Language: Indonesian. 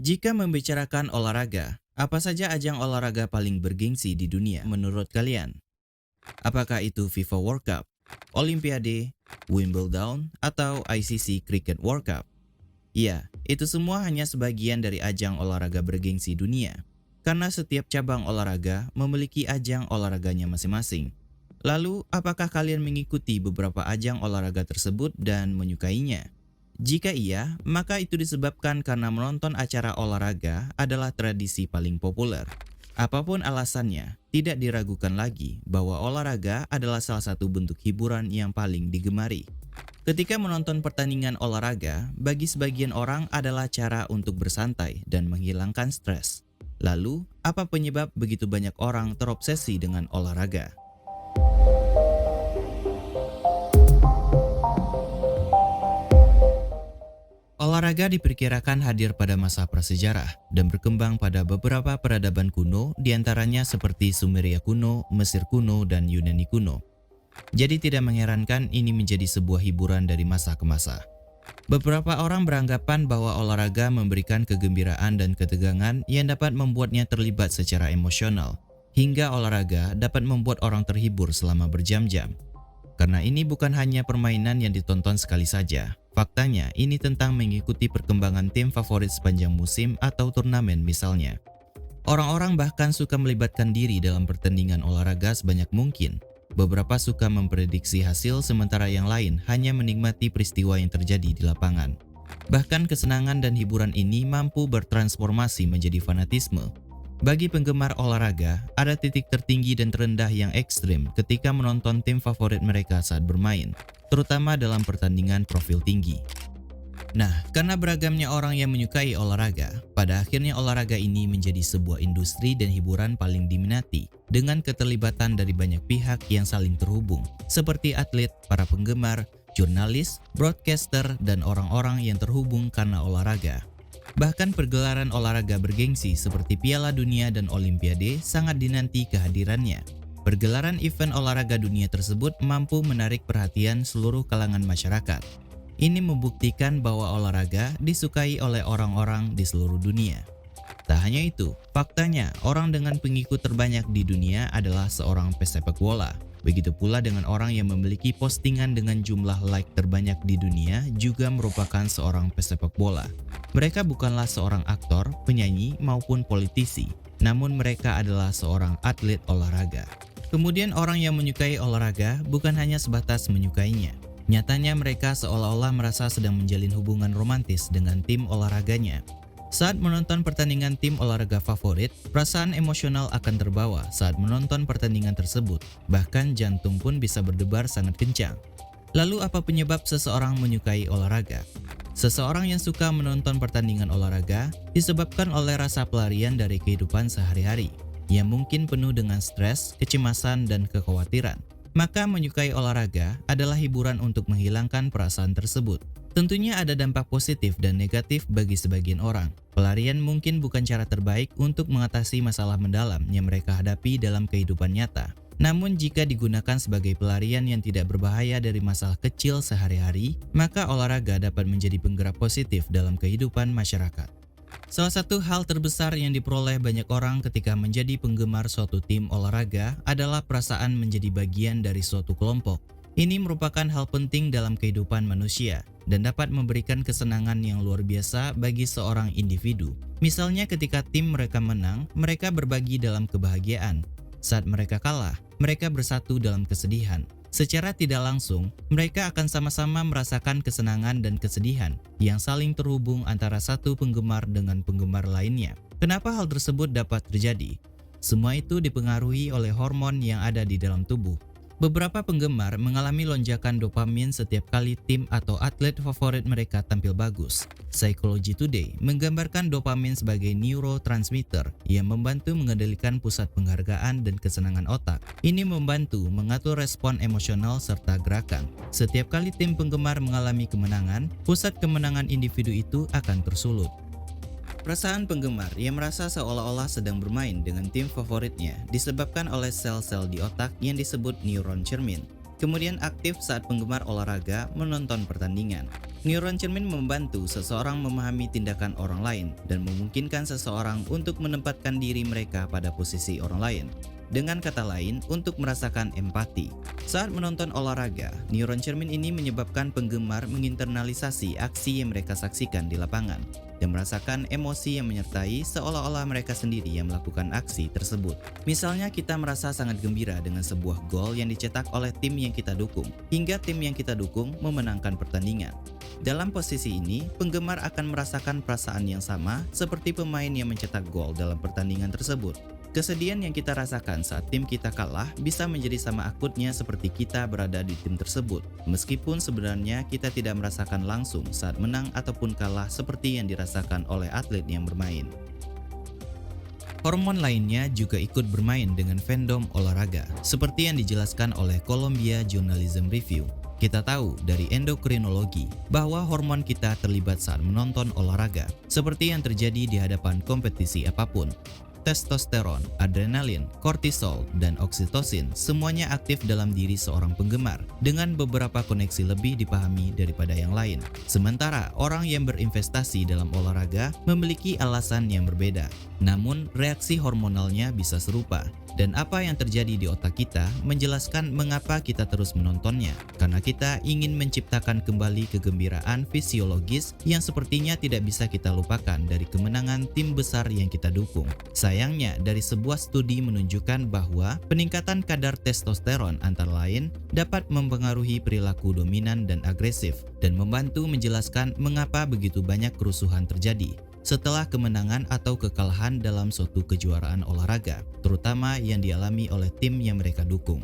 Jika membicarakan olahraga, apa saja ajang olahraga paling bergengsi di dunia menurut kalian? Apakah itu FIFA World Cup, Olimpiade, Wimbledon, atau ICC Cricket World Cup? Ya, itu semua hanya sebagian dari ajang olahraga bergengsi dunia. Karena setiap cabang olahraga memiliki ajang olahraganya masing-masing. Lalu, apakah kalian mengikuti beberapa ajang olahraga tersebut dan menyukainya? Jika iya, maka itu disebabkan karena menonton acara olahraga adalah tradisi paling populer. Apapun alasannya, tidak diragukan lagi bahwa olahraga adalah salah satu bentuk hiburan yang paling digemari. Ketika menonton pertandingan olahraga, bagi sebagian orang adalah cara untuk bersantai dan menghilangkan stres. Lalu, apa penyebab begitu banyak orang terobsesi dengan olahraga? Olahraga diperkirakan hadir pada masa prasejarah dan berkembang pada beberapa peradaban kuno, diantaranya seperti Sumeria kuno, Mesir kuno, dan Yunani kuno. Jadi tidak mengherankan ini menjadi sebuah hiburan dari masa ke masa. Beberapa orang beranggapan bahwa olahraga memberikan kegembiraan dan ketegangan yang dapat membuatnya terlibat secara emosional, hingga olahraga dapat membuat orang terhibur selama berjam-jam. Karena ini bukan hanya permainan yang ditonton sekali saja. Faktanya, ini tentang mengikuti perkembangan tim favorit sepanjang musim atau turnamen misalnya. Orang-orang bahkan suka melibatkan diri dalam pertandingan olahraga sebanyak mungkin. Beberapa suka memprediksi hasil sementara yang lain hanya menikmati peristiwa yang terjadi di lapangan. Bahkan kesenangan dan hiburan ini mampu bertransformasi menjadi fanatisme. Bagi penggemar olahraga, ada titik tertinggi dan terendah yang ekstrim ketika menonton tim favorit mereka saat bermain, terutama dalam pertandingan profil tinggi. Nah, karena beragamnya orang yang menyukai olahraga, pada akhirnya olahraga ini menjadi sebuah industri dan hiburan paling diminati dengan keterlibatan dari banyak pihak yang saling terhubung, seperti atlet, para penggemar, jurnalis, broadcaster, dan orang-orang yang terhubung karena olahraga. Bahkan pergelaran olahraga bergengsi seperti Piala Dunia dan Olimpiade sangat dinanti kehadirannya. Pergelaran event olahraga dunia tersebut mampu menarik perhatian seluruh kalangan masyarakat. Ini membuktikan bahwa olahraga disukai oleh orang-orang di seluruh dunia. Tak hanya itu, faktanya orang dengan pengikut terbanyak di dunia adalah seorang pesepak bola. Begitu pula dengan orang yang memiliki postingan dengan jumlah like terbanyak di dunia juga merupakan seorang pesepak bola. Mereka bukanlah seorang aktor, penyanyi, maupun politisi, namun mereka adalah seorang atlet olahraga. Kemudian orang yang menyukai olahraga bukan hanya sebatas menyukainya. Nyatanya mereka seolah-olah merasa sedang menjalin hubungan romantis dengan tim olahraganya. Saat menonton pertandingan tim olahraga favorit, perasaan emosional akan terbawa saat menonton pertandingan tersebut. Bahkan jantung pun bisa berdebar sangat kencang. Lalu apa penyebab seseorang menyukai olahraga? Seseorang yang suka menonton pertandingan olahraga disebabkan oleh rasa pelarian dari kehidupan sehari-hari, yang mungkin penuh dengan stres, kecemasan, dan kekhawatiran. Maka menyukai olahraga adalah hiburan untuk menghilangkan perasaan tersebut. Tentunya ada dampak positif dan negatif bagi sebagian orang. Pelarian mungkin bukan cara terbaik untuk mengatasi masalah mendalam yang mereka hadapi dalam kehidupan nyata. Namun jika digunakan sebagai pelarian yang tidak berbahaya dari masalah kecil sehari-hari, maka olahraga dapat menjadi penggerak positif dalam kehidupan masyarakat. Salah satu hal terbesar yang diperoleh banyak orang ketika menjadi penggemar suatu tim olahraga adalah perasaan menjadi bagian dari suatu kelompok. Ini merupakan hal penting dalam kehidupan manusia dan dapat memberikan kesenangan yang luar biasa bagi seorang individu. Misalnya ketika tim mereka menang, mereka berbagi dalam kebahagiaan. Saat mereka kalah, mereka bersatu dalam kesedihan. Secara tidak langsung, mereka akan sama-sama merasakan kesenangan dan kesedihan yang saling terhubung antara satu penggemar dengan penggemar lainnya. Kenapa hal tersebut dapat terjadi? Semua itu dipengaruhi oleh hormon yang ada di dalam tubuh. Beberapa penggemar mengalami lonjakan dopamin setiap kali tim atau atlet favorit mereka tampil bagus. Psychology Today menggambarkan dopamin sebagai neurotransmitter yang membantu mengendalikan pusat penghargaan dan kesenangan otak. Ini membantu mengatur respon emosional serta gerakan. Setiap kali tim penggemar mengalami kemenangan, pusat kemenangan individu itu akan tersulut. Perasaan penggemar yang merasa seolah-olah sedang bermain dengan tim favoritnya disebabkan oleh sel-sel di otak yang disebut neuron cermin. Kemudian aktif saat penggemar olahraga menonton pertandingan. Neuron cermin membantu seseorang memahami tindakan orang lain dan memungkinkan seseorang untuk menempatkan diri mereka pada posisi orang lain. Dengan kata lain, untuk merasakan empati. Saat menonton olahraga, neuron cermin ini menyebabkan penggemar menginternalisasi aksi yang mereka saksikan di lapangan dan merasakan emosi yang menyertai seolah-olah mereka sendiri yang melakukan aksi tersebut. Misalnya kita merasa sangat gembira dengan sebuah gol yang dicetak oleh tim yang kita dukung, hingga tim yang kita dukung memenangkan pertandingan. Dalam posisi ini, penggemar akan merasakan perasaan yang sama seperti pemain yang mencetak gol dalam pertandingan tersebut. Kesedihan yang kita rasakan saat tim kita kalah bisa menjadi sama akutnya seperti kita berada di tim tersebut, meskipun sebenarnya kita tidak merasakan langsung saat menang ataupun kalah seperti yang dirasakan oleh atlet yang bermain. Hormon lainnya juga ikut bermain dengan fandom olahraga, seperti yang dijelaskan oleh Columbia Journalism Review. Kita tahu dari endokrinologi bahwa hormon kita terlibat saat menonton olahraga, seperti yang terjadi di hadapan kompetisi apapun. Testosteron, adrenalin, kortisol, dan oksitosin semuanya aktif dalam diri seorang penggemar dengan beberapa koneksi lebih dipahami daripada yang lain. Sementara orang yang berinvestasi dalam olahraga memiliki alasan yang berbeda, namun reaksi hormonalnya bisa serupa. Dan apa yang terjadi di otak kita menjelaskan mengapa kita terus menontonnya, karena kita ingin menciptakan kembali kegembiraan fisiologis yang sepertinya tidak bisa kita lupakan dari kemenangan tim besar yang kita dukung. Sayangnya, dari sebuah studi menunjukkan bahwa peningkatan kadar testosteron antara lain dapat mempengaruhi perilaku dominan dan agresif dan membantu menjelaskan mengapa begitu banyak kerusuhan terjadi setelah kemenangan atau kekalahan dalam suatu kejuaraan olahraga, terutama yang dialami oleh tim yang mereka dukung.